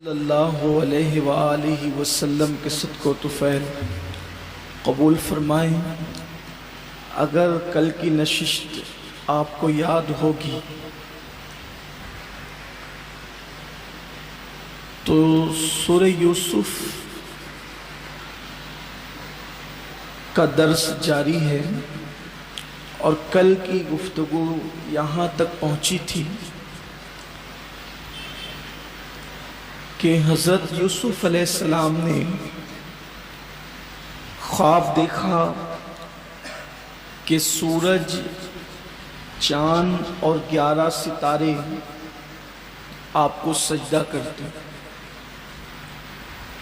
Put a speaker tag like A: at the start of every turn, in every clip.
A: صلی اللہ علیہ وآلہ وسلم کے صدق و طفیل قبول فرمائیں۔ اگر کل کی نشست آپ کو یاد ہوگی تو سورہ یوسف کا درس جاری ہے اور کل کی گفتگو یہاں تک پہنچی تھی کہ حضرت یوسف علیہ السلام نے خواب دیکھا کہ سورج، چاند اور 11 ستارے آپ کو سجدہ کرتے۔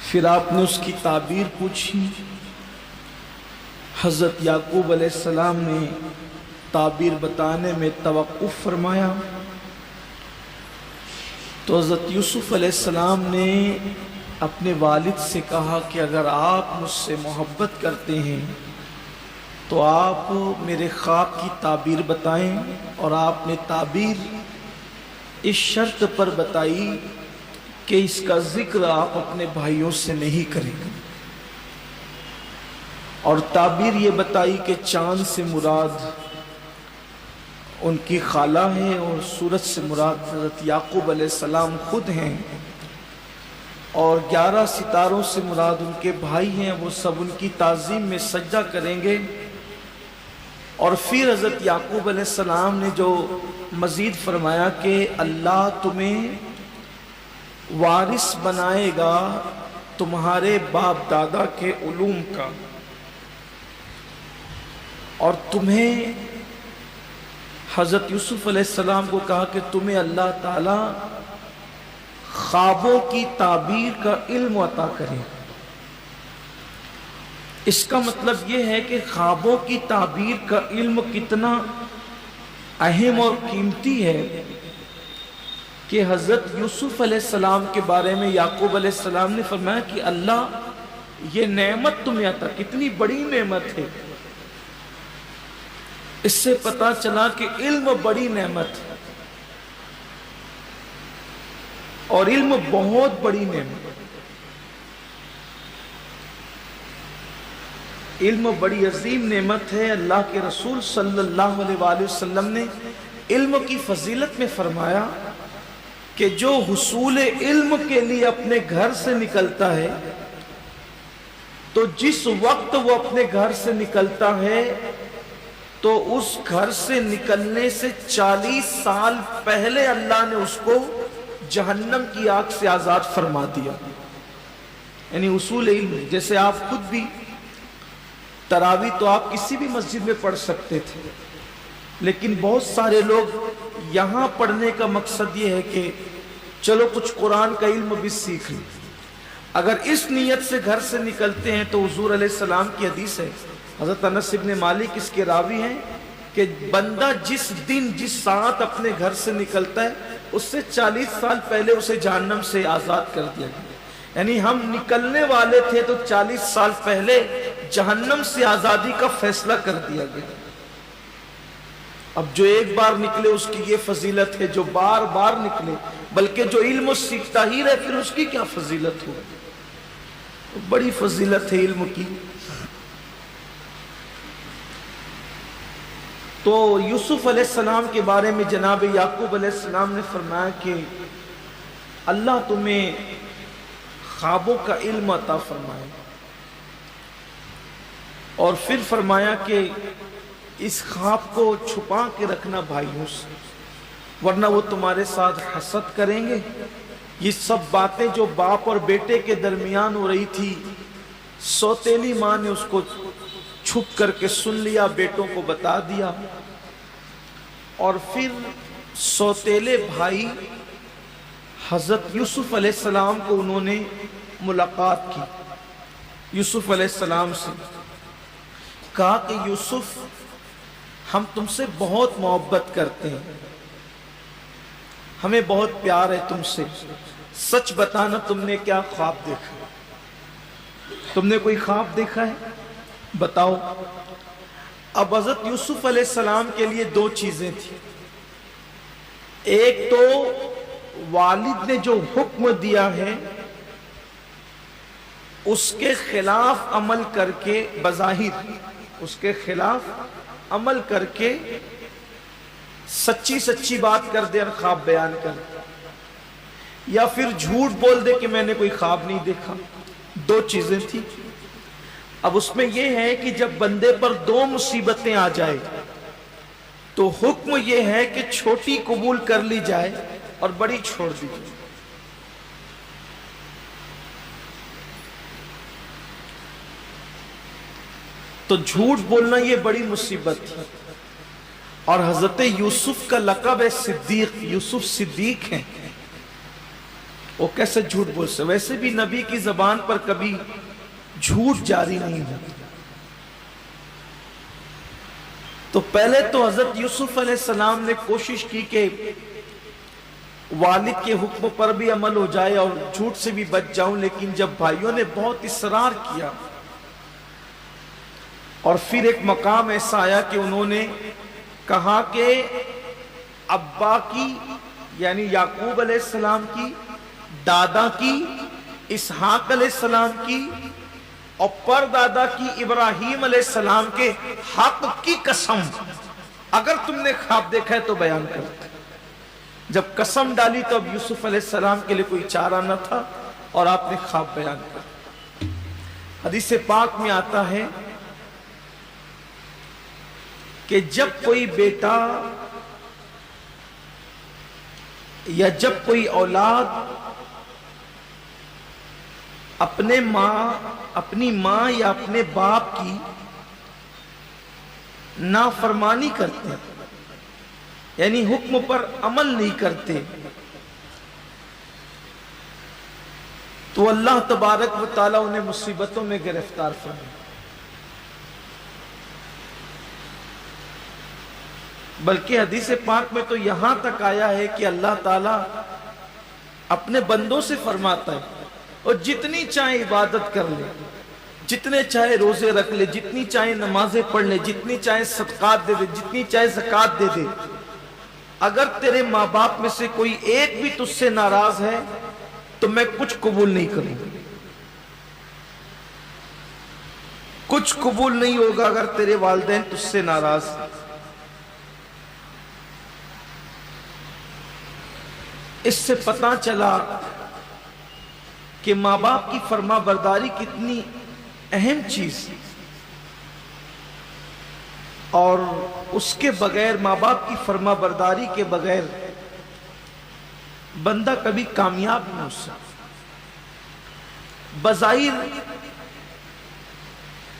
A: پھر آپ نے اس کی تعبیر پوچھی۔ حضرت یعقوب علیہ السلام نے تعبیر بتانے میں توقف فرمایا تو حضرت یوسف علیہ السلام نے اپنے والد سے کہا کہ اگر آپ مجھ سے محبت کرتے ہیں تو آپ میرے خواب کی تعبیر بتائیں، اور آپ نے تعبیر اس شرط پر بتائی کہ اس کا ذکر آپ اپنے بھائیوں سے نہیں کریں گے، اور تعبیر یہ بتائی کہ چاند سے مراد ان کی خالہ ہیں اور سورج سے مراد حضرت یعقوب علیہ السلام خود ہیں، اور 11 ستاروں سے مراد ان کے بھائی ہیں، وہ سب ان کی تعظیم میں سجدہ کریں گے۔ اور پھر حضرت یعقوب علیہ السلام نے جو مزید فرمایا کہ اللہ تمہیں وارث بنائے گا تمہارے باپ دادا کے علوم کا، اور تمہیں حضرت یوسف علیہ السلام کو کہا کہ تمہیں اللہ تعالی خوابوں کی تعبیر کا علم عطا کرے۔ اس کا مطلب یہ ہے کہ خوابوں کی تعبیر کا علم کتنا اہم اور قیمتی ہے کہ حضرت یوسف علیہ السلام کے بارے میں یعقوب علیہ السلام نے فرمایا کہ اللہ یہ نعمت تمہیں عطا، کتنی بڑی نعمت ہے۔ اس سے پتا چلا کہ علم بڑی نعمت ہے، اور علم بہت بڑی نعمت ہے۔ علم بڑی عظیم نعمت ہے۔ اللہ کے رسول صلی اللہ علیہ وآلہ وسلم نے علم کی فضیلت میں فرمایا کہ جو حصول علم کے لیے اپنے گھر سے نکلتا ہے تو جس وقت وہ اپنے گھر سے نکلتا ہے تو اس گھر سے نکلنے سے 40 سال پہلے اللہ نے اس کو جہنم کی آگ سے آزاد فرما دیا۔ یعنی اصول علم، جیسے آپ خود بھی تراویح تو آپ کسی بھی مسجد میں پڑھ سکتے تھے، لیکن بہت سارے لوگ یہاں پڑھنے کا مقصد یہ ہے کہ چلو کچھ قرآن کا علم بھی سیکھ لیں۔ اگر اس نیت سے گھر سے نکلتے ہیں تو حضور علیہ السلام کی حدیث ہے، حضرت انس ابن مالک اس کے راوی ہیں، کہ بندہ جس دن جس ساعت اپنے گھر سے نکلتا ہے اس سے 40 سال پہلے اسے جہنم سے آزاد کر دیا گیا۔ یعنی ہم نکلنے والے تھے تو 40 سال پہلے جہنم سے آزادی کا فیصلہ کر دیا گیا۔ اب جو ایک بار نکلے اس کی یہ فضیلت ہے، جو بار بار نکلے، بلکہ جو علم سیکھتا ہی رہے پھر اس کی کیا فضیلت ہو۔ بڑی فضیلت ہے علم کی۔ تو یوسف علیہ السلام کے بارے میں جناب یعقوب علیہ السلام نے فرمایا کہ اللہ تمہیں خوابوں کا علم عطا فرمائے، اور پھر فرمایا کہ اس خواب کو چھپا کے رکھنا بھائیوں سے، ورنہ وہ تمہارے ساتھ حسد کریں گے۔ یہ سب باتیں جو باپ اور بیٹے کے درمیان ہو رہی تھی، سوتیلی ماں نے اس کو چھپ کر کے سن لیا، بیٹوں کو بتا دیا، اور پھر سوتیلے بھائی حضرت یوسف علیہ السلام کو انہوں نے ملاقات کی۔ یوسف علیہ السلام سے کہا کہ یوسف ہم تم سے بہت محبت کرتے ہیں، ہمیں بہت پیار ہے تم سے، سچ بتانا تم نے کیا خواب دیکھا؟ تم نے کوئی خواب دیکھا ہے؟ بتاؤ۔ اب حضرت یوسف علیہ السلام کے لیے دو چیزیں تھیں، ایک تو والد نے جو حکم دیا ہے اس کے خلاف عمل کر کے، بظاہر اس کے خلاف عمل کر کے سچی سچی بات کر دے اور خواب بیان کر دے، یا پھر جھوٹ بول دے کہ میں نے کوئی خواب نہیں دیکھا، دو چیزیں تھی۔ اب اس میں یہ ہے کہ جب بندے پر دو مصیبتیں آ جائے تو حکم یہ ہے کہ چھوٹی قبول کر لی جائے اور بڑی چھوڑ دی جائے۔ تو جھوٹ بولنا یہ بڑی مصیبت تھی، اور حضرت یوسف کا لقب ہے صدیق، یوسف صدیق ہیں، وہ کیسے جھوٹ بول سکتے؟ ویسے بھی نبی کی زبان پر کبھی جھوٹ جاری نہیں ہوتا۔ تو پہلے تو حضرت یوسف علیہ السلام نے کوشش کی کہ والد کے حکم پر بھی عمل ہو جائے اور جھوٹ سے بھی بچ جاؤں، لیکن جب بھائیوں نے بہت اصرار کیا اور پھر ایک مقام ایسا آیا کہ انہوں نے کہا کہ ابا کی یعنی یعقوب علیہ السلام کی، دادا کی اسحاق علیہ السلام کی، اور پر دادا کی ابراہیم علیہ السلام کے حق کی قسم، اگر تم نے خواب دیکھا ہے تو بیان کر۔ جب قسم ڈالی تو اب یوسف علیہ السلام کے لیے کوئی چارہ نہ تھا اور آپ نے خواب بیان کر۔ حدیث پاک میں آتا ہے کہ جب کوئی بیٹا یا جب کوئی اولاد اپنی ماں یا اپنے باپ کی نافرمانی کرتے ہیں، یعنی حکم پر عمل نہیں کرتے، تو اللہ تبارک و تعالیٰ انہیں مصیبتوں میں گرفتار فرمائے۔ بلکہ حدیث پاک میں تو یہاں تک آیا ہے کہ اللہ تعالیٰ اپنے بندوں سے فرماتا ہے اور جتنی چاہے عبادت کر لے، جتنے چاہے روزے رکھ لے، جتنی چاہے نمازیں پڑھ لے، جتنی چاہے صدقات دے دے، جتنی چاہے زکوٰۃ دے دے، اگر تیرے ماں باپ میں سے کوئی ایک بھی تجھ سے ناراض ہے تو میں کچھ قبول نہیں کروں گا، کچھ قبول نہیں ہوگا اگر تیرے والدین تجھ سے ناراض ہیں۔ اس سے پتہ چلا کہ ماں باپ کی فرما برداری کتنی اہم چیز ہے، اور اس کے بغیر، ماں باپ کی فرما برداری کے بغیر بندہ کبھی کامیاب نہیں ہو سکتا۔ بظاہر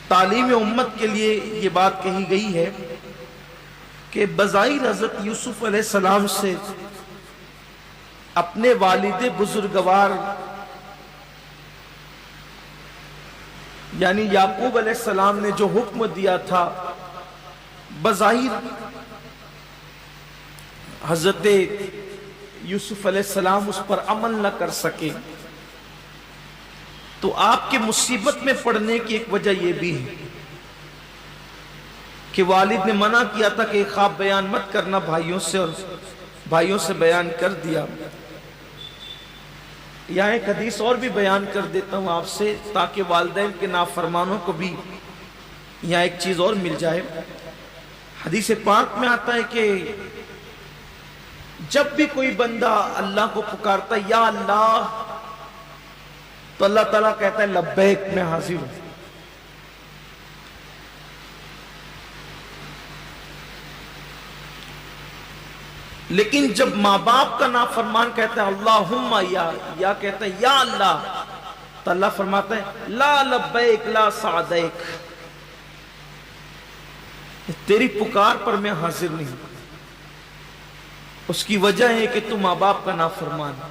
A: تعلیم امت کے لیے یہ بات کہی گئی ہے کہ بظاہر حضرت یوسف علیہ السلام سے اپنے والد بزرگوار یعنی یعقوب علیہ السلام نے جو حکم دیا تھا، بظاہر حضرت یوسف علیہ السلام اس پر عمل نہ کر سکے، تو آپ کے مصیبت میں پڑنے کی ایک وجہ یہ بھی ہے کہ والد نے منع کیا تھا کہ خواب بیان مت کرنا بھائیوں سے، اور بھائیوں سے بیان کر دیا۔ یہاں ایک حدیث اور بھی بیان کر دیتا ہوں آپ سے، تاکہ والدین کے نافرمانوں کو بھی یہاں ایک چیز اور مل جائے۔ حدیث پاک میں آتا ہے کہ جب بھی کوئی بندہ اللہ کو پکارتا ہے یا اللہ، تو اللہ تعالیٰ کہتا ہے لبیک، میں حاضر ہوں۔ لیکن جب ماں باپ کا نافرمان کہتا ہے اللہم یا کہتا ہے یا اللہ، تو اللہ فرماتا ہے لا لبیک لا سعدیک، تیری پکار پر میں حاضر نہیں ہوں۔ اس کی وجہ ہے کہ تو ماں باپ کا نافرمان ہے۔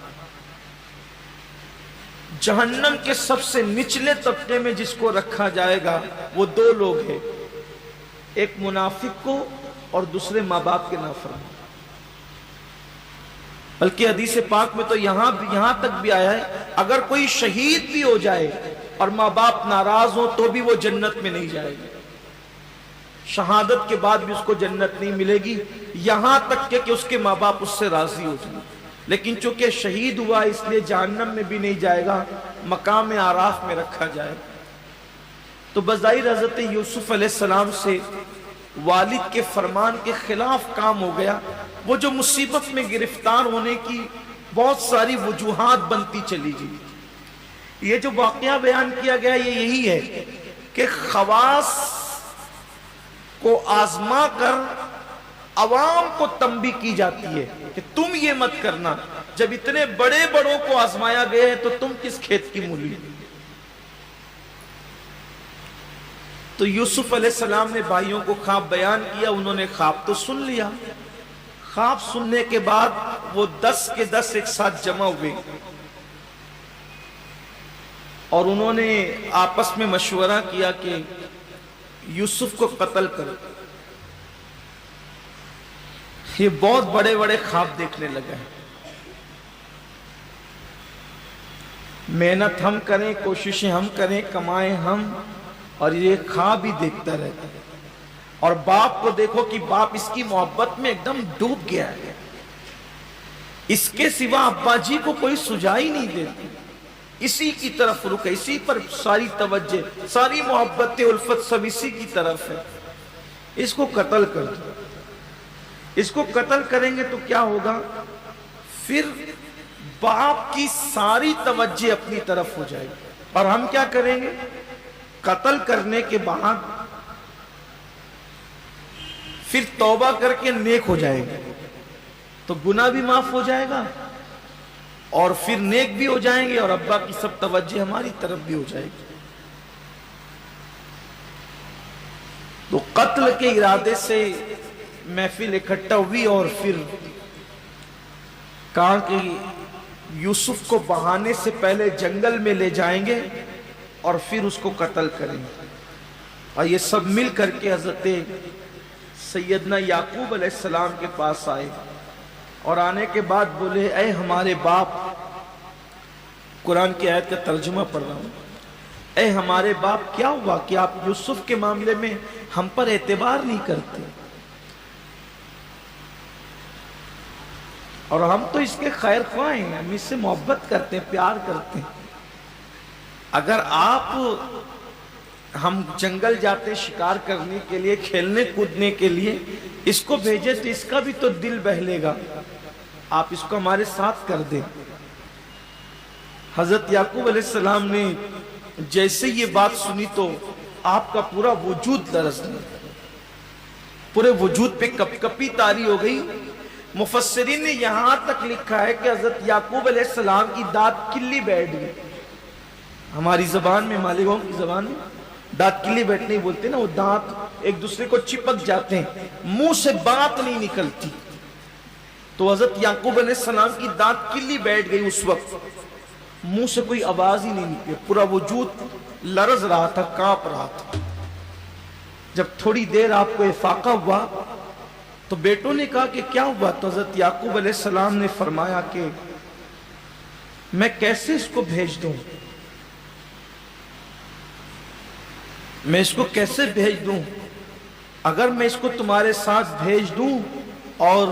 A: جہنم کے سب سے نچلے طبقے میں جس کو رکھا جائے گا وہ دو لوگ ہیں، ایک منافق کو اور دوسرے ماں باپ کے نافرمان۔ بلکہ حدیث پاک میں تو یہاں تک بھی آیا ہے اگر کوئی شہید بھی ہو جائے اور ماں باپ ناراض ہو تو بھی وہ جنت میں نہیں جائے گا، شہادت کے بعد بھی اس کو جنت نہیں ملے گی، یہاں تک کہ اس کے ماں باپ اس سے راضی ہو جائیں۔ لیکن چونکہ شہید ہوا اس لیے جہنم میں بھی نہیں جائے گا، مقام آراف میں رکھا جائے۔ تو بظاہر حضرت یوسف علیہ السلام سے والد کے فرمان کے خلاف کام ہو گیا۔ وہ جو مصیبت میں گرفتار ہونے کی بہت ساری وجوہات بنتی چلی گئی۔ یہ جو واقعہ بیان کیا گیا یہ یہی ہے کہ خواص کو آزما کر عوام کو تنبیہ کی جاتی ہے کہ تم یہ مت کرنا۔ جب اتنے بڑے بڑوں کو آزمایا گیا ہے تو تم کس کھیت کی مولی؟ تو یوسف علیہ السلام نے بھائیوں کو خواب بیان کیا، انہوں نے خواب تو سن لیا۔ خواب سننے کے بعد وہ 10 کے 10 ایک ساتھ جمع ہوئے اور انہوں نے آپس میں مشورہ کیا کہ یوسف کو قتل کرو۔ یہ بہت بڑے بڑے خواب دیکھنے لگا ہے۔ محنت ہم کریں، کوششیں ہم کریں، کمائیں ہم، اور یہ خواب ہی دیکھتا رہتا ہے۔ اور باپ کو دیکھو کہ باپ اس کی محبت میں ایک دم ڈوب گیا ہے، اس کے سوا ابا جی کو کوئی سجا ہی نہیں دیتی، اسی کی طرف رکے، اسی پر ساری توجہ، ساری محبت الفت سب اسی کی طرف ہے۔ اس کو قتل کر دو۔ اس کو قتل کریں گے تو کیا ہوگا؟ پھر باپ کی ساری توجہ اپنی طرف ہو جائے گی، اور ہم کیا کریں گے؟ قتل کرنے کے بعد پھر توبہ کر کے نیک ہو جائے گا تو گناہ بھی معاف ہو جائے گا اور پھر نیک بھی ہو جائیں گے، اور ابا کی سب توجہ ہماری طرف بھی ہو جائے گی۔ تو قتل کے ارادے سے محفل اکٹھا ہوئی اور پھر کہا کہ یوسف کو بہانے سے پہلے جنگل میں لے جائیں گے اور پھر اس کو قتل کریں گے۔ اور یہ سب مل کر کے حضرت سیدنا یعقوب علیہ السلام کے پاس آئے اور آنے کے بعد بولے، اے ہمارے باپ، قرآن کی آیت کا ترجمہ پڑھ رہا ہوں، اے ہمارے باپ کیا ہوا کہ آپ یوسف کے معاملے میں ہم پر اعتبار نہیں کرتے؟ اور ہم تو اس کے خیر خواہ ہیں، ہم اس سے محبت کرتے ہیں، پیار کرتے ہیں۔ اگر آپ ہم جنگل جاتے شکار کرنے کے لیے، کھیلنے کودنے کے لیے، اس کو بھیجے تو اس کا بھی تو دل بہلے گا، آپ اس کو ہمارے ساتھ کر دیں۔ حضرت یعقوب علیہ السلام نے جیسے یہ بات سنی تو آپ کا پورا وجود لرز گیا، پورے وجود پہ کپ کپی طاری ہو گئی۔ مفسرین نے یہاں تک لکھا ہے کہ حضرت یعقوب علیہ السلام کی دانت کلی بیٹھ گئی۔ ہماری زبان میں، مالیگاؤں کی زبان میں دانت کلی بیٹھنے بولتے ہیں نا، وہ دانت ایک دوسرے کو چپک جاتے ہیں، منہ سے بات نہیں نکلتی۔ تو حضرت یعقوب علیہ السلام کی دانت کلی بیٹھ گئی، اس وقت منہ سے کوئی آواز ہی نہیں نکلی، پورا وجود لرز رہا تھا، کانپ رہا تھا۔ جب تھوڑی دیر آپ کو افاقہ ہوا تو بیٹوں نے کہا کہ کیا ہوا؟ تو حضرت یعقوب علیہ السلام نے فرمایا کہ میں کیسے اس کو بھیج دوں، میں اس کو کیسے بھیج دوں؟ اگر میں اس کو تمہارے ساتھ بھیج دوں اور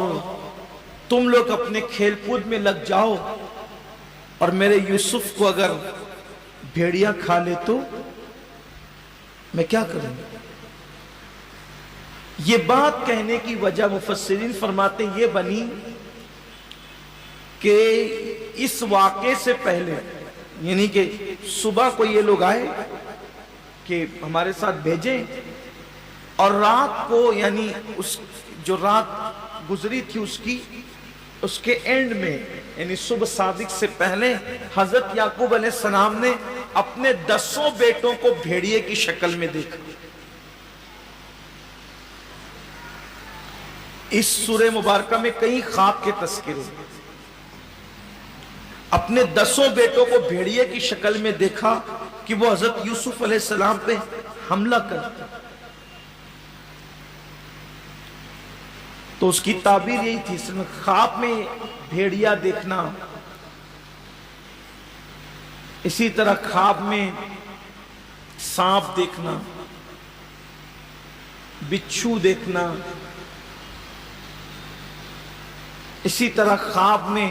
A: تم لوگ اپنے کھیل کود میں لگ جاؤ اور میرے یوسف کو اگر بھیڑیا کھا لے تو میں کیا کروں؟ یہ بات کہنے کی وجہ مفسرین فرماتے یہ بنی کہ اس واقعے سے پہلے، یعنی کہ صبح کو یہ لوگ آئے کہ ہمارے ساتھ بھیجیں، اور رات کو، یعنی اس جو رات گزری تھی اس کے اینڈ میں، یعنی صبح صادق سے پہلے حضرت یعقوب علیہ السلام نے اپنے 10 بیٹوں کو بھیڑیے کی شکل میں دیکھا۔ اس سورہ مبارکہ میں کئی خواب کے تذکرے، اپنے 10 بیٹوں کو بھیڑیے کی شکل میں دیکھا کہ وہ حضرت یوسف علیہ السلام پہ حملہ کرتے۔ تو اس کی تعبیر یہی تھی، خواب میں بھیڑیا دیکھنا، اسی طرح خواب میں سانپ دیکھنا، بچھو دیکھنا، اسی طرح خواب میں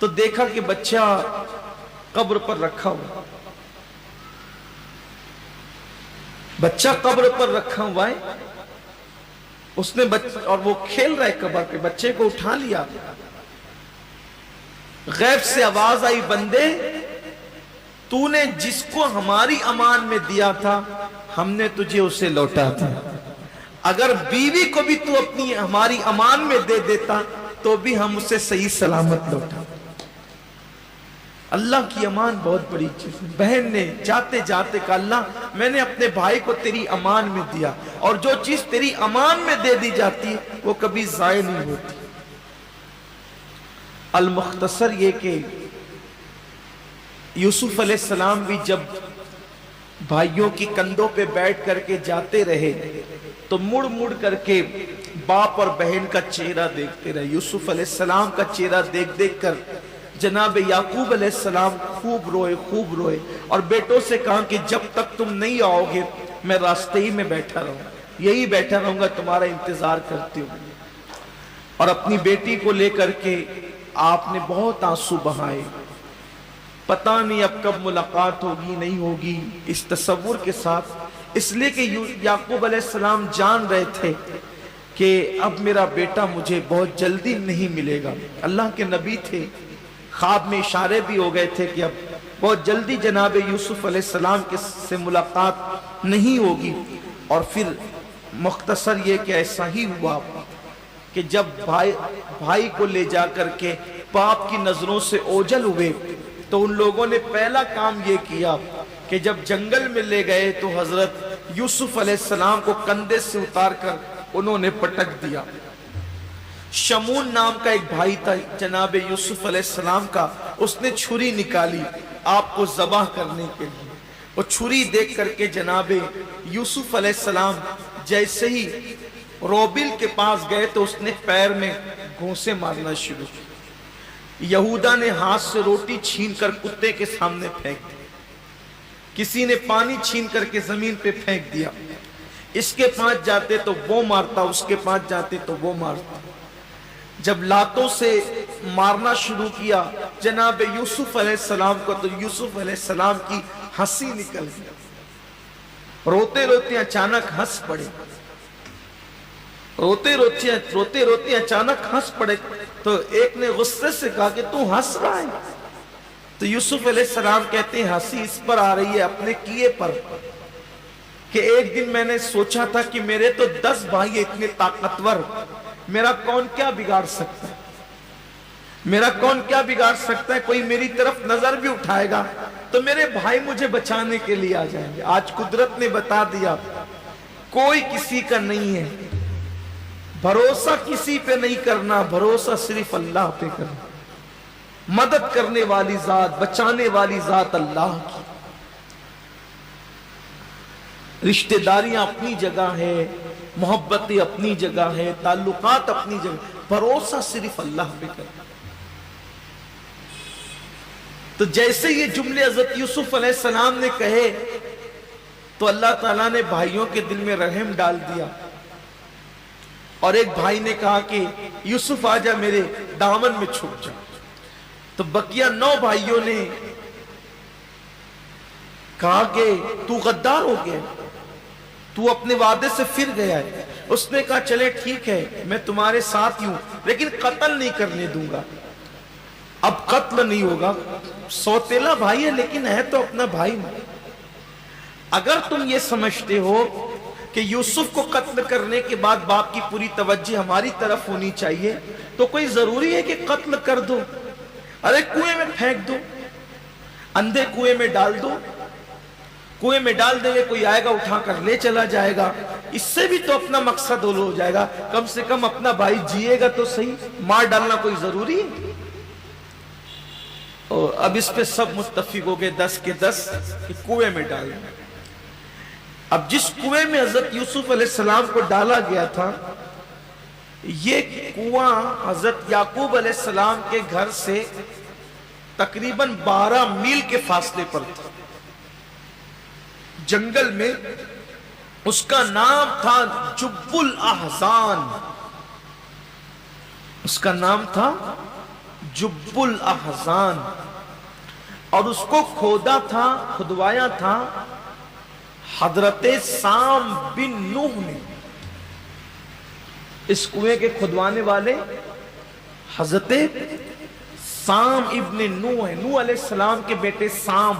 A: تو دیکھا کہ بچہ قبر پر رکھا ہوا، بچہ قبر پر رکھا ہوا ہے، اس نے اور وہ کھیل رہا ہے قبر پہ، بچے کو اٹھا لیا، غیب سے آواز آئی، بندے تو نے جس کو ہماری امان میں دیا تھا ہم نے تجھے اسے لوٹا تھا، اگر بیوی کو بھی تو اپنی ہماری امان میں دے دیتا تو بھی ہم اسے صحیح سلامت لوٹا۔ اللہ کی امان بہت بڑی چیز ہے۔ بہن نے جاتے جاتے کہا، اللہ میں نے اپنے بھائی کو تیری امان میں دیا، اور جو چیز تیری امان میں دے دی جاتی ہے وہ کبھی ضائع نہیں ہوتی۔ المختصر یہ کہ یوسف علیہ السلام بھی جب بھائیوں کی کندھوں پہ بیٹھ کر کے جاتے رہے تو مڑ مڑ کر کے باپ اور بہن کا چہرہ دیکھتے رہے۔ یوسف علیہ السلام کا چہرہ دیکھ دیکھ کر جناب یعقوب علیہ السلام خوب روئے اور بیٹوں سے کہا کہ جب تک تم نہیں آؤ گے میں راستے ہی میں بیٹھا رہوں گا، یہی بیٹھا رہوں گا، تمہارا انتظار کرتے ہوں۔ اور اپنی بیٹی کو لے کر کے آپ نے بہت آنسو بہائے، پتہ نہیں اب کب ملاقات ہوگی نہیں ہوگی، اس تصور کے ساتھ، اس لیے کہ یعقوب علیہ السلام جان رہے تھے کہ اب میرا بیٹا مجھے بہت جلدی نہیں ملے گا۔ اللہ کے نبی تھے، خواب میں اشارے بھی ہو گئے تھے کہ اب بہت جلدی جناب یوسف علیہ السلام سے ملاقات نہیں ہوگی۔ اور پھر مختصر یہ کہ ایسا ہی ہوا کہ جب بھائی کو لے جا کر کے باپ کی نظروں سے اوجھل ہوئے تو ان لوگوں نے پہلا کام یہ کیا کہ جب جنگل میں لے گئے تو حضرت یوسف علیہ السلام کو کندھے سے اتار کر انہوں نے پٹک دیا۔ شمون نام کا ایک بھائی تھا جناب یوسف علیہ السلام کا، اس نے چھری نکالی آپ کو ذبح کرنے کے لیے۔ وہ چھری دیکھ کر کے جناب یوسف علیہ السلام جیسے ہی روبل کے پاس گئے تو اس نے پیر میں گھونسے مارنا شروع کی۔ یہودا نے ہاتھ سے روٹی چھین کر کتے کے سامنے پھینک دی، کسی نے پانی چھین کر کے زمین پہ پھینک دیا، اس کے پاس جاتے تو وہ مارتا، اس کے پاس جاتے تو وہ مارتا۔ جب لاتوں سے مارنا شروع کیا جناب یوسف علیہ السلام کو تو یوسف علیہ السلام کی ہنسی نکل گئی، روتے روتے اچانک ہنس پڑے، روتے روتے اچانک ہنس پڑے تو ایک نے غصے سے کہا کہ تو ہنس رہا ہے؟ تو یوسف علیہ السلام کہتے ہیں ہنسی اس پر آ رہی ہے اپنے کیے پر کہ ایک دن میں نے سوچا تھا کہ میرے تو 10 بھائی اتنے طاقتور، میرا کون کیا بگاڑ سکتا ہے، میرا کون کیا بگاڑ سکتا ہے، کوئی میری طرف نظر بھی اٹھائے گا تو میرے بھائی مجھے بچانے کے لیے آ جائیں گے۔ آج قدرت نے بتا دیا کوئی کسی کا نہیں ہے، بھروسہ کسی پہ نہیں کرنا، بھروسہ صرف اللہ پہ کرنا۔ مدد کرنے والی ذات، بچانے والی ذات اللہ کی۔ رشتہ داریاں اپنی جگہ ہے، محبتیں اپنی جگہ ہے، تعلقات اپنی جگہ، بھروسہ صرف اللہ پہ کرنا۔ تو جیسے یہ جملے حضرت یوسف علیہ السلام نے کہے تو اللہ تعالیٰ نے بھائیوں کے دل میں رحم ڈال دیا، اور ایک بھائی نے کہا کہ یوسف آجا میرے دامن میں چھپ جا، تو بقیہ 9 بھائیوں نے کہا کہ تو غدار ہو گیا، تو اپنے وعدے سے پھر گیا ہے۔ اس نے کہا چلے ٹھیک ہے میں تمہارے ساتھ ہی ہوں لیکن قتل نہیں کرنے دوں گا، اب قتل نہیں ہوگا، سوتیلا بھائی ہے لیکن ہے تو اپنا بھائی نہیں۔ اگر تم یہ سمجھتے ہو کہ یوسف کو قتل کرنے کے بعد باپ کی پوری توجہ ہماری طرف ہونی چاہیے تو کوئی ضروری ہے کہ قتل کر دو، ارے کنویں میں پھینک دو، اندھے کنویں میں ڈال دو، کنویں میں ڈال دیں گے کوئی آئے گا اٹھا کر لے چلا جائے گا، اس سے بھی تو اپنا مقصد ہو جائے گا، کم سے کم اپنا بھائی جیے گا تو صحیح، مار ڈالنا کوئی ضروری ہے؟ اور اب اس پہ سب متفق ہو گئے 10 کے 10 کہ کنویں میں ڈال دیں۔ اب جس کنویں میں حضرت یوسف علیہ السلام کو ڈالا گیا تھا یہ کنواں حضرت یعقوب علیہ السلام کے گھر سے تقریباً 12 میل کے فاصلے پر تھا، جنگل میں۔ اس کا نام تھا جب الاحزان، اس کا نام تھا جب الاحزان، اور اس کو کھدوایا تھا حضرت سام بن نوح نے۔ اس کنویں کے کھدوانے والے حضرت سام ابن نوح ہیں، نوح علیہ السلام کے بیٹے سام،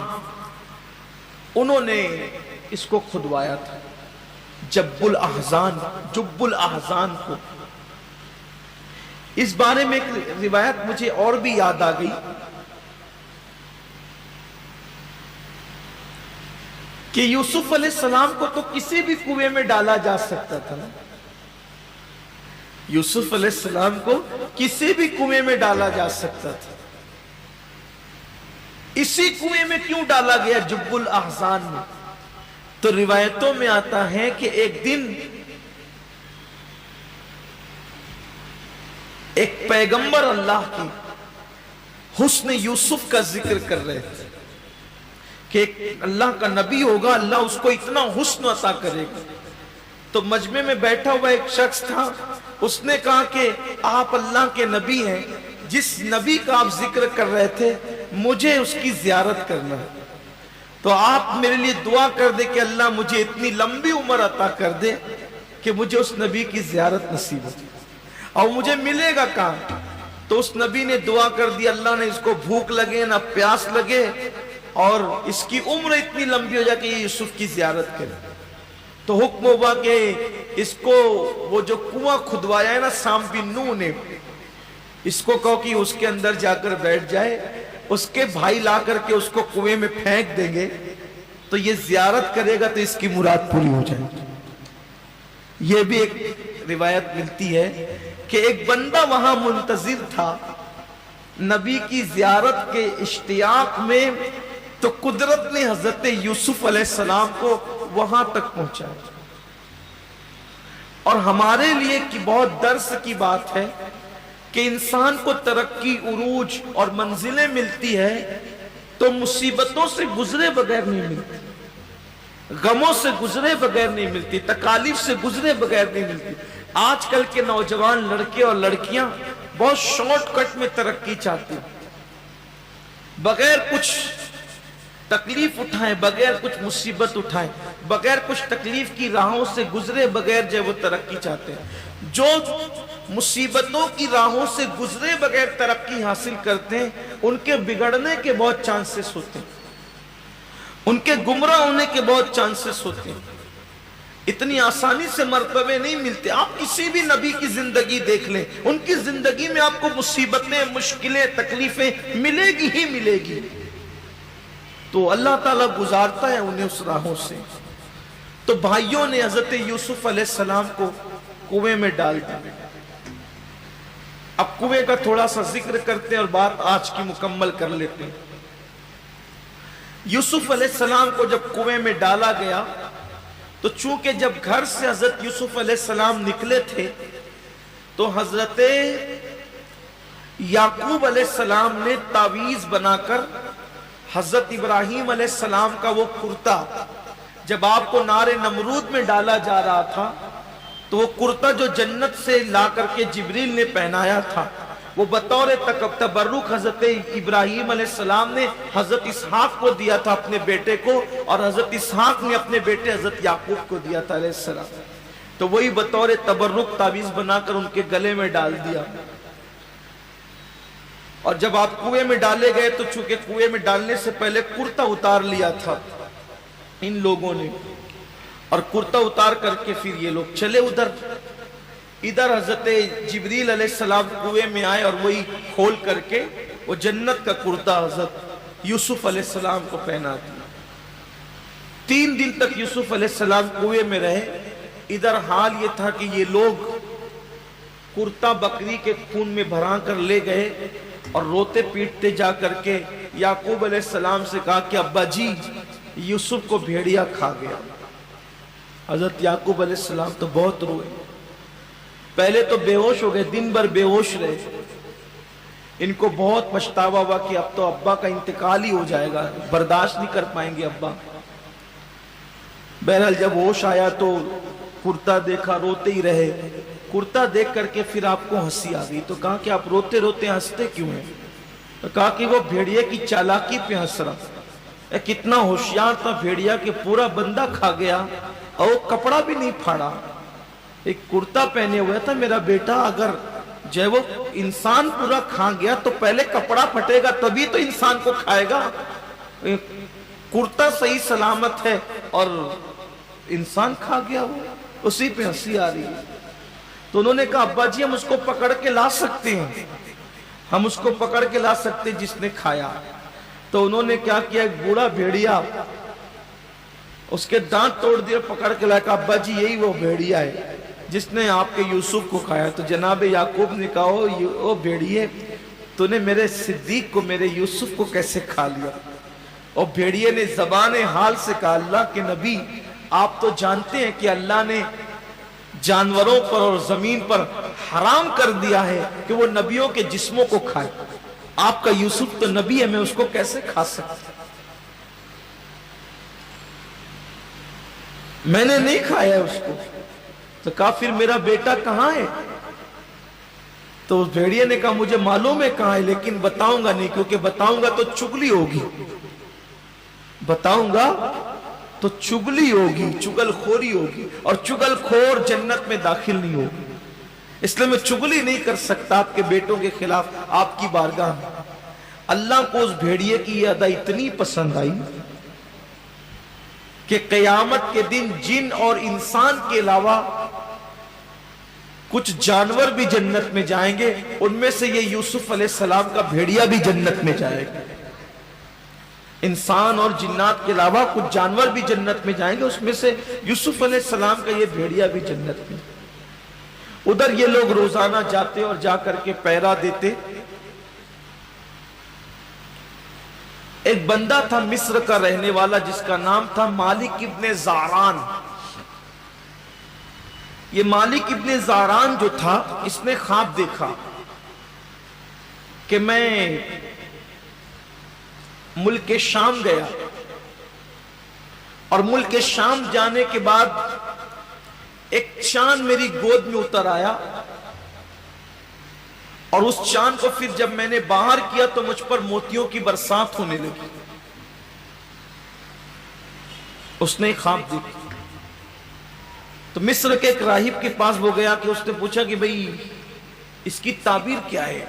A: انہوں نے اس کو کھدوایا تھا جب الاحزان کو۔ اس بارے میں ایک روایت مجھے اور بھی یاد آ گئی کہ یوسف علیہ السلام کو تو کسی بھی کنویں میں ڈالا جا سکتا تھا نا، یوسف علیہ السلام کو کسی بھی کنویں میں ڈالا جا سکتا تھا، اسی کنویں میں کیوں ڈالا گیا جب الاحزان میں؟ تو روایتوں میں آتا ہے کہ ایک دن ایک پیغمبر اللہ کی حسن یوسف کا ذکر کر رہے تھے کہ ایک اللہ کا نبی ہوگا، اللہ اس کو اتنا حسن عطا کرے گا۔ تو مجمع میں بیٹھا ہوا ایک شخص تھا، اس نے کہا کہ آپ اللہ کے نبی ہیں، جس نبی کا آپ ذکر کر رہے تھے مجھے اس کی زیارت کرنا ہے، تو آپ میرے لیے دعا کر دے کہ اللہ مجھے اتنی لمبی عمر عطا کر دے کہ مجھے اس نبی کی زیارت نصیب ہو، اور مجھے ملے گا کہاں؟ تو اس نبی نے دعا کر دی اللہ نے اس کو بھوک لگے نہ پیاس لگے اور اس کی عمر اتنی لمبی ہو جائے کہ یہ یوسف کی زیارت کرے۔ تو حکم ہوا کہ اس کو وہ جو کنواں کھدوایا ہے نا سام بن نوح نے، اس کو کہو کہ اس کے اندر جا کر بیٹھ جائے، اس کے بھائی لا کر کے اس کو کنویں میں پھینک دیں گے تو یہ زیارت کرے گا تو اس کی مراد پوری ہو جائے گی۔ یہ بھی ایک روایت ملتی ہے کہ ایک بندہ وہاں منتظر تھا نبی کی زیارت کے اشتیاق میں، تو قدرت نے حضرت یوسف علیہ السلام کو وہاں تک پہنچایا۔ اور ہمارے لیے کی بہت درس کی بات ہے کہ انسان کو ترقی، عروج اور منزلیں ملتی ہے تو مصیبتوں سے گزرے بغیر نہیں ملتی، غموں سے گزرے بغیر نہیں ملتی، تکالیف سے گزرے بغیر نہیں ملتی۔ آج کل کے نوجوان لڑکے اور لڑکیاں بہت شارٹ کٹ میں ترقی چاہتے ہیں، بغیر کچھ تکلیف اٹھائیں، بغیر کچھ مصیبت اٹھائیں، بغیر کچھ تکلیف کی راہوں سے گزرے بغیر جو وہ ترقی چاہتے ہیں۔ جو مصیبتوں کی راہوں سے گزرے بغیر ترقی حاصل کرتے ہیں ان کے بگڑنے کے بہت چانسز ہوتے ہیں، ان کے گمراہ ہونے کے بہت چانسز ہوتے ہیں، اتنی آسانی سے مرتبے نہیں ملتے۔ آپ کسی بھی نبی کی زندگی دیکھ لیں، ان کی زندگی میں آپ کو مصیبتیں، مشکلیں، تکلیفیں ملے گی ہی ملے گی، تو اللہ تعالیٰ گزارتا ہے انہیں اس راہوں سے۔ تو بھائیوں نے حضرت یوسف علیہ السلام کو کنویں میں ڈال دیا۔ اب کنویں کا تھوڑا سا ذکر کرتے ہیں اور بات آج کی مکمل کر لیتے ہیں۔ یوسف علیہ السلام کو جب کنویں میں ڈالا گیا تو چونکہ جب گھر سے حضرت یوسف علیہ السلام نکلے تھے تو حضرت یعقوب علیہ السلام نے تعویذ بنا کر حضرت ابراہیم علیہ السلام کا وہ کرتا، جب آپ کو نار نمرود میں ڈالا جا رہا تھا تو وہ کرتا جو جنت سے لا کر کے جبریل نے پہنایا تھا، وہ بطور تبرک حضرت ابراہیم علیہ السلام نے حضرت اسحاق کو دیا تھا اپنے بیٹے کو، اور حضرت اسحاق نے اپنے بیٹے حضرت یعقوب کو دیا تھا علیہ السلام، تو وہی بطور تبرک تعویذ بنا کر ان کے گلے میں ڈال دیا۔ اور جب آپ کنویں میں ڈالے گئے تو چونکہ کنویں میں ڈالنے سے پہلے کرتا اتار لیا تھا ان لوگوں نے، اور کرتا اتار کر کے پھر یہ لوگ چلے ادھر حضرت جبریل علیہ السلام کنویں میں آئے اور وہی کھول کر کے وہ جنت کا کرتا حضرت یوسف علیہ السلام کو پہنا دیا۔ 3 دن تک یوسف علیہ السلام کنویں میں رہے۔ ادھر حال یہ تھا کہ یہ لوگ کرتا بکری کے خون میں بھرا کر لے گئے اور روتے پیٹتے جا کر کے یعقوب علیہ السلام سے کہا کہ ابا جی یوسف کو بھیڑیا کھا گیا۔ حضرت یعقوب علیہ السلام تو بہت روئے، پہلے تو بے ہوش ہو گئے، دن بھر بے ہوش رہے، ان کو بہت پچھتاوا ہوا کہ اب تو ابا کا انتقال ہی ہو جائے گا، برداشت نہیں کر پائیں گے ابا۔ بہرحال جب ہوش آیا تو کرتا دیکھا، روتے ہی رہے۔ کرتا دیکھ کر کے پھر آپ کو ہنسی آ گئی، تو کہا کہ آپ روتے روتے ہنستے کیوں ہیں؟ تو کہا کہ وہ بھیڑیے کی چالاکی پہ ہنس رہا، کتنا ہوشیار تھا بھیڑیا کہ پورا بندہ کھا گیا اور وہ کپڑا بھی نہیں پھاڑا، ایک کرتا پہنے ہوئے تھا۔ میرا بیٹا اگر جو وہ انسان پورا کھا گیا تو پہلے کپڑا پھٹے گا تبھی تو انسان کو کھائے گا، کرتا صحیح سلامت ہے اور انسان کھا گیا، وہ اسی پہ ہنسی آ رہی ہے۔ تو انہوں نے کہا ابا جی ہم اس کو پکڑ کے لا سکتے ہیں، ہم اس کو پکڑ کے لا سکتے جس نے کھایا۔ تو انہوں نے کیا کیا، ایک بوڑھا بھیڑیا اس کے دانت توڑ دیا، پکڑ کے لایا، کہا ابا جی یہی وہ بھیڑیا ہے جس نے آپ کے یوسف کو کھایا۔ تو جناب یعقوب نے کہا او بھیڑیے تو نے میرے صدیق کو، میرے یوسف کو کیسے کھا لیا؟ اور بھیڑیے نے زبان حال سے کہا اللہ کے نبی آپ تو جانتے ہیں کہ اللہ نے جانوروں پر اور زمین پر حرام کر دیا ہے کہ وہ نبیوں کے جسموں کو کھائے، آپ کا یوسف تو نبی ہے، میں اس کو کیسے کھا سکتا؟ میں نے نہیں کھایا اس کو۔ تو کہا پھر میرا بیٹا کہاں ہے؟ تو اس بھیڑیے نے کہا مجھے معلوم ہے کہاں ہے لیکن بتاؤں گا نہیں، کیونکہ بتاؤں گا تو چگلی ہوگی، بتاؤں گا تو چگلی ہوگی، چگل خوری ہوگی، اور چگل خور جنت میں داخل نہیں ہوگی، اس لیے میں چگلی نہیں کر سکتا آپ کے بیٹوں کے خلاف آپ کی بارگاہ میں۔ اللہ کو اس بھیڑیے کی یہ ادا اتنی پسند آئی کہ قیامت کے دن جن اور انسان کے علاوہ کچھ جانور بھی جنت میں جائیں گے، ان میں سے یہ یوسف علیہ السلام کا بھیڑیا بھی جنت میں جائے گا۔ انسان اور جنات کے علاوہ کچھ جانور بھی جنت میں جائیں گے، اس میں سے یوسف علیہ السلام کا یہ بھیڑیا بھی جنت میں۔ ادھر یہ لوگ روزانہ جاتے اور جا کر کے پہرا دیتے۔ ایک بندہ تھا مصر کا رہنے والا جس کا نام تھا مالک ابن زاران۔ یہ مالک ابن زاران جو تھا اس نے خواب دیکھا کہ میں ملک شام گیا، اور ملک شام جانے کے بعد ایک چاند میری گود میں اتر آیا، اور اس چاند کو پھر جب میں نے باہر کیا تو مجھ پر موتیوں کی برسات ہونے لگی۔ اس نے خواب دیکھی تو مصر کے ایک راہب کے پاس وہ گیا کہ اس نے پوچھا کہ بھئی اس کی تعبیر کیا ہے؟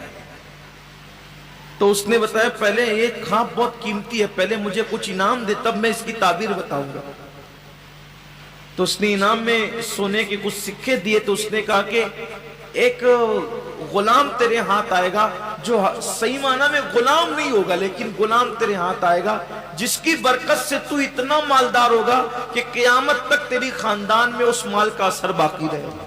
A: تو اس نے بتایا پہلے یہ خواب بہت قیمتی ہے، پہلے مجھے کچھ انعام دے تب میں اس کی تعبیر بتاؤں گا۔ تو اس نے انعام میں سونے کے کچھ سکے دیے، تو اس نے کہا کہ ایک غلام تیرے ہاتھ آئے گا جو صحیح معنی میں غلام نہیں ہوگا لیکن غلام تیرے ہاتھ آئے گا جس کی برکت سے تو اتنا مالدار ہوگا کہ قیامت تک تیری خاندان میں اس مال کا اثر باقی رہے گا۔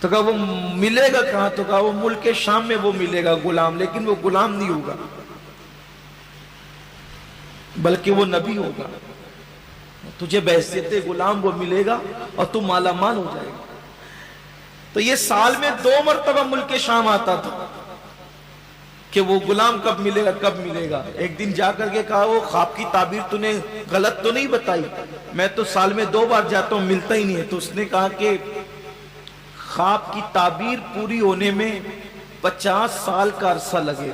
A: تو کہا وہ ملے گا کہاں؟ تو کہا وہ ملک شام میں وہ ملے گا غلام، لیکن وہ غلام نہیں ہوگا بلکہ وہ نبی ہوگا، تجھے بحیثیت غلام وہ ملے گا اور تو مالا مال ہو جائے گا۔ تو یہ سال میں 2 مرتبہ ملک شام آتا تھا کہ وہ غلام کب ملے گا کب ملے گا۔ ایک دن جا کر کے کہا وہ خواب کی تعبیر تو نے غلط تو نہیں بتائی؟ میں تو سال میں 2 بار جاتا ہوں ملتا ہی نہیں ہے۔ تو اس نے کہا کہ خواب کی تعبیر پوری ہونے میں 50 سال کا عرصہ لگے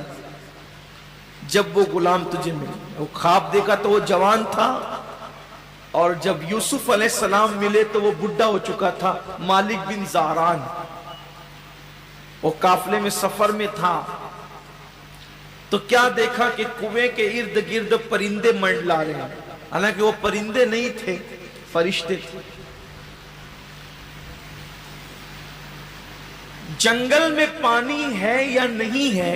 A: جب وہ غلام تجھے ملے۔ وہ خواب دیکھا تو وہ جوان تھا، اور جب یوسف علیہ السلام ملے تو وہ بڈھا ہو چکا تھا۔ مالک بن زاران وہ قافلے میں سفر میں تھا تو کیا دیکھا کہ کنویں کے ارد گرد پرندے منڈلا رہے ہیں، حالانکہ وہ پرندے نہیں تھے، فرشتے تھے۔ جنگل میں پانی ہے یا نہیں ہے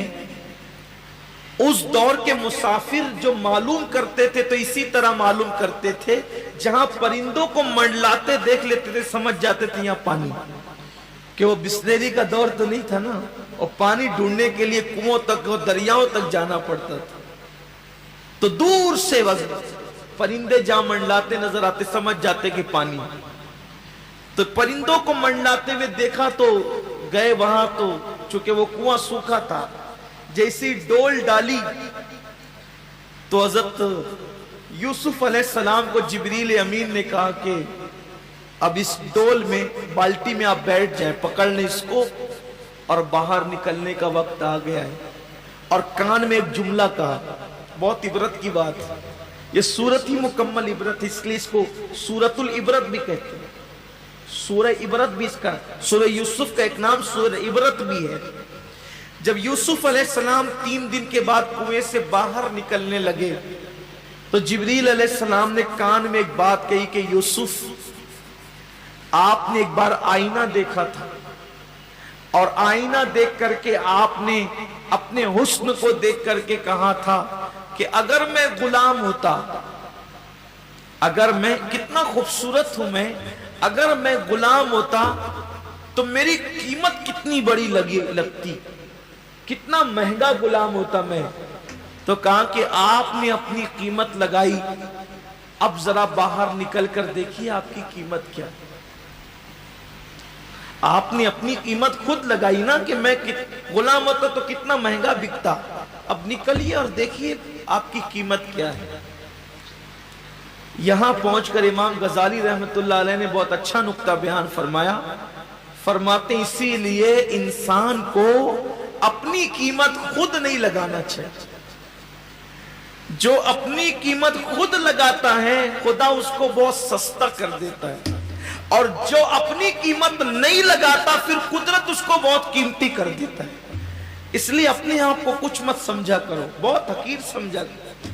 A: اس دور کے مسافر جو معلوم کرتے تھے تو اسی طرح معلوم کرتے تھے، جہاں پرندوں کو منڈلاتے دیکھ لیتے تھے سمجھ جاتے تھے یہاں پانی، کہ وہ بسلیری کا دور تو نہیں تھا نا، اور پانی ڈھونڈنے کے لیے کنووں تک اور دریاؤں تک جانا پڑتا تھا۔ تو دور سے پرندے جہاں منڈلاتے نظر آتے سمجھ جاتے کہ پانی۔ تو پرندوں کو منڈلاتے ہوئے دیکھا تو گئے وہاں، تو چونکہ وہ کنواں سوکھا تھا، جیسی ڈول ڈالی تو حضرت یوسف علیہ السلام کو جبریل امین نے کہا کہ اب اس ڈول میں بالٹی میں آپ بیٹھ جائیں، پکڑ لیں اس کو اور باہر نکلنے کا وقت آ گیا ہے، اور کان میں ایک جملہ کہا، بہت عبرت کی بات ہے، یہ سورت ہی مکمل عبرت، اس لیے اس کو سورت العبرت بھی کہتے ہیں، سورہ عبرت بھی اس کا، سورہ یوسف کا ایک نام سورہ عبرت بھی ہے۔ جب یوسف علیہ السلام 3 دن کے بعد کنویں سے باہر نکلنے لگے تو جبریل علیہ السلام نے کان میں ایک بات کہی کہ یوسف، آپ نے ایک بار آئینہ دیکھا تھا، اور آئینہ دیکھ کر کے آپ نے اپنے حسن کو دیکھ کر کے کہا تھا کہ اگر میں غلام ہوتا، اگر میں، کتنا خوبصورت ہوں میں، اگر میں غلام ہوتا تو میری قیمت کتنی بڑی لگتی، کتنا مہنگا غلام ہوتا میں۔ تو کہا کہ آپ نے اپنی قیمت لگائی، اب ذرا باہر نکل کر دیکھیے آپ کی قیمت کیا، آپ نے اپنی قیمت خود لگائی نا کہ میں غلام ہوتا تو کتنا مہنگا بکتا، اب نکلیے اور دیکھیے آپ کی قیمت کیا ہے۔ یہاں پہنچ کر امام غزالی رحمت اللہ علیہ نے بہت اچھا نقطہ بیان فرمایا، فرماتے ہیں اسی لیے انسان کو اپنی قیمت خود نہیں لگانا چاہیے، جو اپنی قیمت خود لگاتا ہے خدا اس کو بہت سستا کر دیتا ہے، اور جو اپنی قیمت نہیں لگاتا پھر قدرت اس کو بہت قیمتی کر دیتا ہے۔ اس لیے اپنے آپ کو کچھ مت سمجھا کرو، بہت حقیر سمجھا کرو،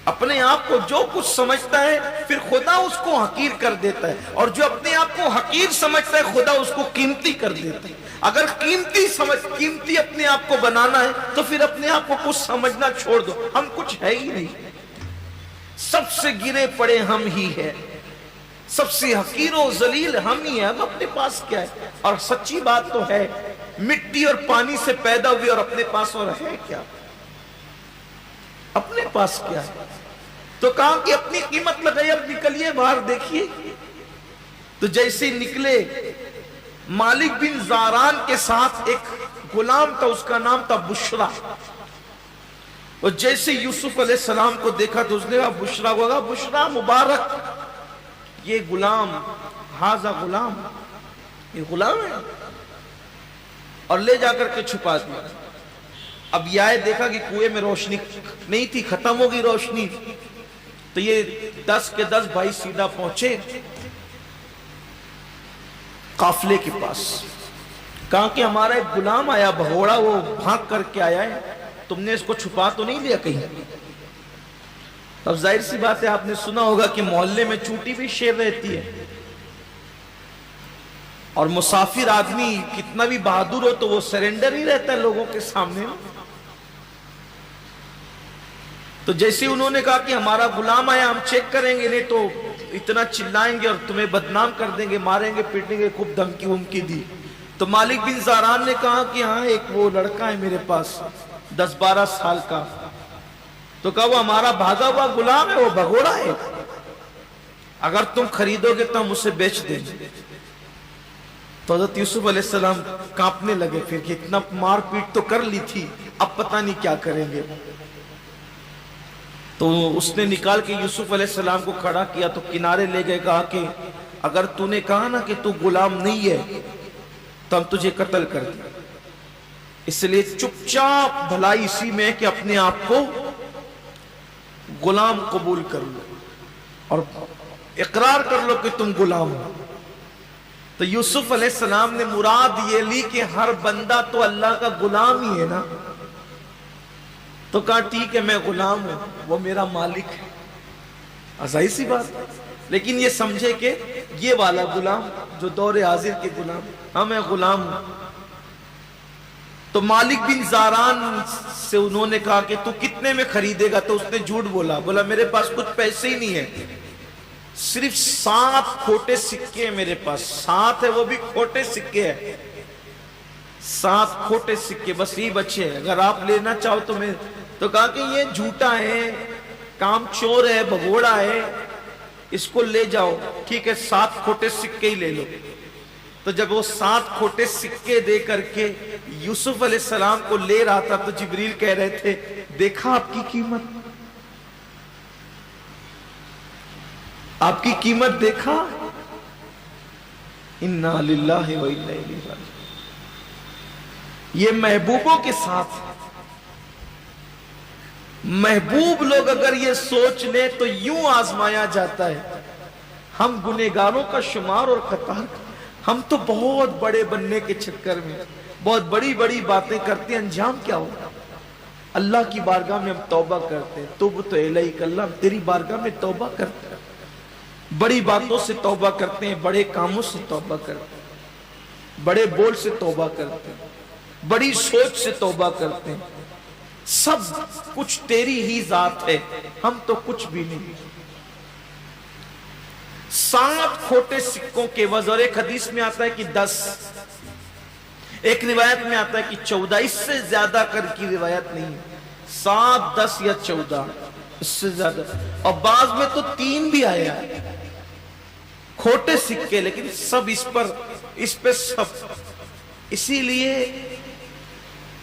A: اپنے آپ کو جو کچھ سمجھتا ہے پھر خدا اس کو حقیر کر دیتا ہے، اور جو اپنے آپ کو حقیر سمجھتا ہے خدا اس کو قیمتی کر دیتا ہے۔ اگر قیمتی اپنے آپ کو بنانا ہے تو پھر اپنے آپ کو کچھ سمجھنا چھوڑ دو، ہم کچھ ہے ہی نہیں، سب سے گرے پڑے ہم ہی ہیں، سب سے حقیر و ذلیل ہم ہی ہیں، اب اپنے پاس کیا ہے؟ اور سچی بات تو ہے، مٹی اور پانی سے پیدا ہوئی اور اپنے پاس اور ہے کیا؟ اپنے پاس کیا ہے؟ تو کہا کہ اپنی قیمت لگائی، اب نکلیے باہر دیکھیے۔ تو جیسے نکلے، مالک بن زاران کے ساتھ ایک غلام تھا، اس کا نام تھا بشرا، اور جیسے یوسف علیہ السلام کو دیکھا تو اس نے کہا بشرا کو، کہا بشرا مبارک، یہ غلام، ہاذا غلام، یہ غلام ہے، اور لے جا کر کے چھپا دیا۔ اب یہ آئے دیکھا کہ کنویں میں روشنی نہیں تھی، ختم ہو گئی روشنی، تو یہ 10 کے 10 بھائی سیدھا پہنچے قافلے کے پاس، کہا کہ ہمارا ایک غلام آیا بھگوڑا، وہ بھاگ کر کے آیا ہے، تم نے اس کو چھپا تو نہیں لیا کہیں؟ اب ظاہر سی بات ہے، آپ نے سنا ہوگا کہ محلے میں چونٹی بھی شیر رہتی ہے، اور مسافر آدمی کتنا بھی بہادر ہو تو وہ سرنڈر ہی رہتا ہے لوگوں کے سامنے۔ تو جیسے انہوں نے کہا کہ ہمارا غلام آیا، ہم چیک کریں گے، نہیں تو اتنا چلائیں گے اور تمہیں بدنام کر دیں گے، ماریں گے پیٹیں گے، خوب دھمکی ومکی دی۔ تو مالک بن زاران نے کہا کہ ہاں ایک وہ لڑکا ہے میرے پاس 10-12 سال کا، تو کہا وہ ہمارا بھاگا ہوا غلام ہے، وہ بھگوڑا ہے، اگر تم خریدو گے تو ہم اسے بیچ دیں گے۔ تو حضرت یوسف علیہ السلام کانپنے لگے، پھر کہ اتنا مار پیٹ تو کر لی تھی، اب پتہ نہیں کیا کریں گے۔ تو اس نے نکال کے یوسف علیہ السلام کو کھڑا کیا، تو کنارے لے گئے، کہا کہ اگر تو نے کہا نا کہ تو غلام نہیں ہے تو ہم تجھے قتل کر دیں، اس لیے چپ چاپ بھلائی اسی میں کہ اپنے آپ کو غلام قبول کر لو اور اقرار کر لو کہ تم غلام ہو۔ تو یوسف علیہ السلام نے مراد یہ لی کہ ہر بندہ تو اللہ کا غلام ہی ہے نا، تو کہا ٹھیک ہے میں غلام ہوں، وہ میرا مالک ہے، ظاہر سی بات، لیکن یہ سمجھے کہ یہ والا غلام جو دور حاضر کے غلام، ہاں میں غلام ہوں۔ تو مالک بن زاران سے انہوں نے کہا کہ تو کتنے میں خریدے گا؟ تو اس نے جھوٹ بولا میرے پاس کچھ پیسے ہی نہیں ہیں، صرف 7 کھوٹے سکے ہیں میرے پاس، 7 ہے وہ بھی کھوٹے سکے ہیں، 7 کھوٹے سکے بس یہ بچے ہیں، اگر آپ لینا چاہو تو میں۔ تو کہا کہ یہ جھوٹا ہے، کام چور ہے، بھگوڑا ہے، اس کو لے جاؤ۔ ٹھیک ہے 7 کھوٹے سکے ہی لے لو۔ تو جب وہ 7 کھوٹے سکے دے کر کے یوسف علیہ السلام کو لے رہا تھا تو جبریل کہہ رہے تھے دیکھا آپ کی قیمت، آپ کی قیمت دیکھا؟ انا للہ و انا الیہ راجعون۔ یہ محبوبوں کے ساتھ ہے۔ محبوب لوگ اگر یہ سوچ لیں تو یوں آزمایا جاتا ہے، ہم گنہگاروں کا شمار اور قطار، ہم تو بہت بڑے بننے کے چکر میں بہت بڑی بڑی باتیں کرتے ہیں، انجام کیا ہوگا؟ اللہ کی بارگاہ میں ہم توبہ کرتے ہیں، توبۃ الیک، اللہ ہم تیری بارگاہ میں توبہ کرتے ہیں، بڑی باتوں سے توبہ کرتے ہیں، بڑے کاموں سے توبہ کرتے ہیں، بڑے بول سے توبہ کرتے ہیں، بڑی سوچ سے توبہ کرتے ہیں، سب کچھ تیری ہی ذات ہے، ہم تو کچھ بھی نہیں۔ 7 کھوٹے سکوں کے وزن، اور ایک حدیث میں آتا ہے کہ 10، ایک روایت میں آتا ہے کہ 14، اس سے زیادہ کر کی روایت نہیں ہے، 7، 10 یا 14، اس سے زیادہ، اور بعض میں تو 3 بھی آیا ہے کھوٹے سکے، لیکن سب اس پہ سب۔ اسی لیے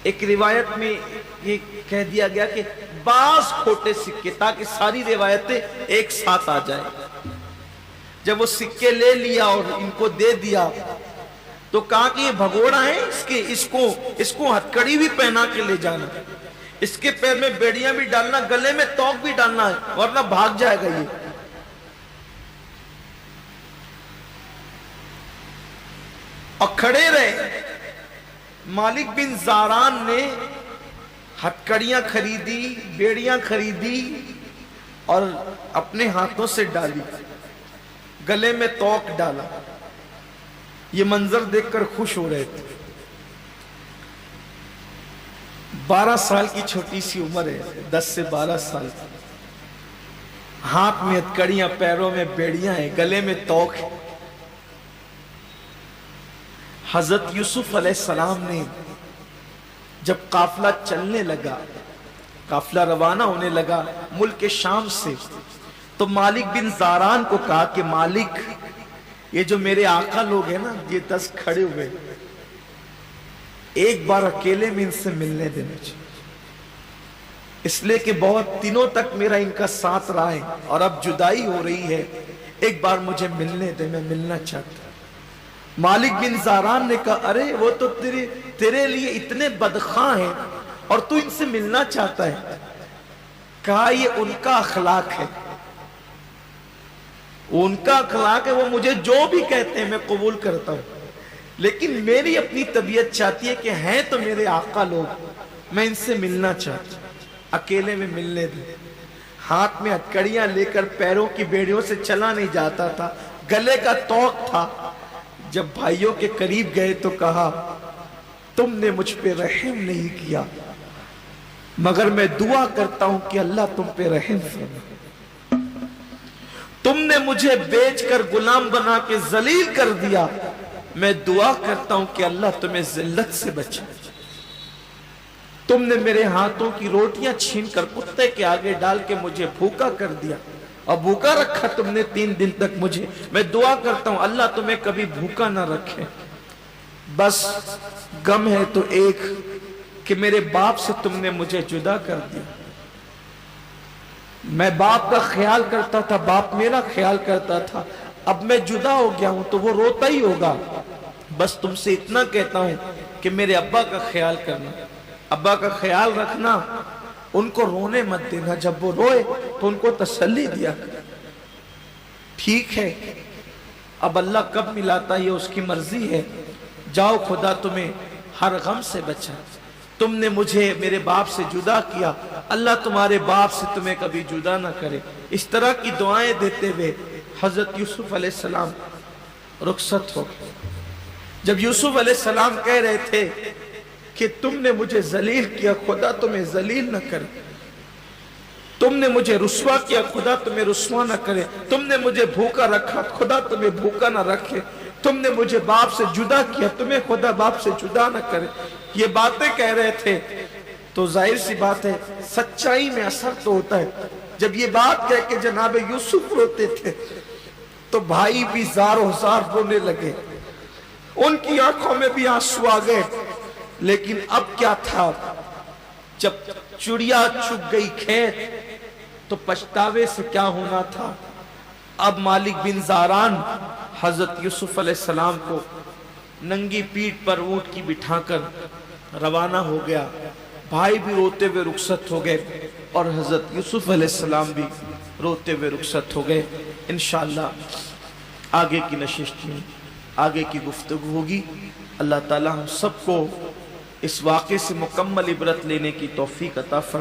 A: ایک روایت میں یہ کہہ دیا گیا کہ بعض کھوٹے سکے، تاکہ ساری روایتیں ایک ساتھ آ جائیں۔ جب وہ سکے لے لیا اور ان کو دے دیا تو کہا کہ یہ بھگوڑا ہے، اس کو ہتھکڑی بھی پہنا کے لے جانا، اس کے پیر میں بیڑیاں بھی ڈالنا، گلے میں توق بھی ڈالنا ہے، ورنہ بھاگ جائے گا یہ۔ اور کھڑے رہے۔ مالک بن زاران نے ہتھکڑیاں خریدی، بیڑیاں خریدی اور اپنے ہاتھوں سے ڈالی، گلے میں توق ڈالا۔ یہ منظر دیکھ کر خوش ہو رہے تھے۔ 12 سال کی چھوٹی سی عمر ہے، 10 سے 12 سال، ہاتھ میں ہتھکڑیاں، پیروں میں بیڑیاں ہیں، گلے میں توق ہے۔ حضرت یوسف علیہ السلام نے جب قافلہ چلنے لگا، قافلہ روانہ ہونے لگا ملک شام سے، تو مالک بن زاران کو کہا کہ مالک، یہ جو میرے آقا لوگ ہیں نا، یہ 10 کھڑے ہوئے، ایک بار اکیلے میں ان سے ملنے دینا چاہیے، اس لیے کہ بہت دنوں تک میرا ان کا ساتھ رہا ہے اور اب جدائی ہو رہی ہے، ایک بار مجھے ملنے دے، میں ملنا چاہتا ہوں۔ مالک بن زاران نے کہا ارے وہ تو تیرے لیے اتنے بدخواہ ہیں اور تو ان سے ملنا چاہتا ہے۔ کہا یہ ان کا اخلاق ہے، ان کا اخلاق ہے، وہ مجھے جو بھی کہتے ہیں میں قبول کرتا ہوں، لیکن میری اپنی طبیعت چاہتی ہے کہ ہیں تو میرے آقا لوگ، میں ان سے ملنا چاہتا ہوں، اکیلے میں ملنے دیں۔ ہاتھ میں ہتھکڑیاں لے کر پیروں کی بیڑیوں سے چلا نہیں جاتا تھا، گلے کا توق تھا۔ جب بھائیوں کے قریب گئے تو کہا تم نے مجھ پہ رحم نہیں کیا، مگر میں دعا کرتا ہوں کہ اللہ تم پہ رحم فرمائے۔ تم نے مجھے بیچ کر غلام بنا کے ذلیل کر دیا، میں دعا کرتا ہوں کہ اللہ تمہیں ذلت سے بچائے۔ تم نے میرے ہاتھوں کی روٹیاں چھین کر کتے کے آگے ڈال کے مجھے بھوکا کر دیا، اور بھوکا رکھا تم نے 3 دن تک مجھے، میں دعا کرتا ہوں اللہ تمہیں کبھی بھوکا نہ رکھے۔ بس غم ہے تو ایک کہ میرے باپ سے تم نے مجھے جدا کر دیا، میں باپ کا خیال کرتا تھا، باپ میرا خیال کرتا تھا، اب میں جدا ہو گیا ہوں تو وہ روتا ہی ہوگا۔ بس تم سے اتنا کہتا ہوں کہ میرے ابا کا خیال کرنا، ابا کا خیال رکھنا، ان کو رونے مت دینا، جب وہ روئے تو ان کو تسلی دیا کر۔ ٹھیک ہے، اب اللہ کب ملاتا یہ اس کی مرضی ہے، جاؤ خدا تمہیں ہر غم سے بچا، تم نے مجھے میرے باپ سے جدا کیا، اللہ تمہارے باپ سے تمہیں کبھی جدا نہ کرے۔ اس طرح کی دعائیں دیتے ہوئے حضرت یوسف علیہ السلام رخصت ہو گئے۔ جب یوسف علیہ السلام کہہ رہے تھے کہ تم نے مجھے ذلیل کیا، خدا تمہیں ذلیل نہ کرے، تم نے مجھے رسوا کیا، خدا تمہیں رسوا نہ کرے، تم نے مجھے بھوکا رکھا، خدا تمہیں بھوکا نہ رکھے، تم نے مجھے باپ سے جدا کیا، تمہیں خدا باپ سے جدا نہ کرے، یہ باتیں کہہ رہے تھے تو ظاہر سی بات ہے سچائی میں اثر تو ہوتا ہے۔ جب یہ بات کہہ کے جناب یوسف روتے تھے تو بھائی بھی زار و زار رونے لگے، ان کی آنکھوں میں بھی آنسو آ گئے۔ لیکن اب کیا تھا، جب چڑیا چگ گئی کھیت تو پچھتاوے سے کیا ہونا تھا۔ اب مالک بن زاران حضرت یوسف علیہ السلام کو ننگی پیٹھ پر اونٹ کی بٹھا کر روانہ ہو گیا، بھائی بھی روتے ہوئے رخصت ہو گئے اور حضرت یوسف علیہ السلام بھی روتے ہوئے رخصت ہو گئے۔ انشاءاللہ آگے کی نشست میں آگے کی گفتگو ہوگی۔ اللہ تعالی ہم سب کو اس واقعے سے مکمل عبرت لینے کی توفیق عطا فرمائے۔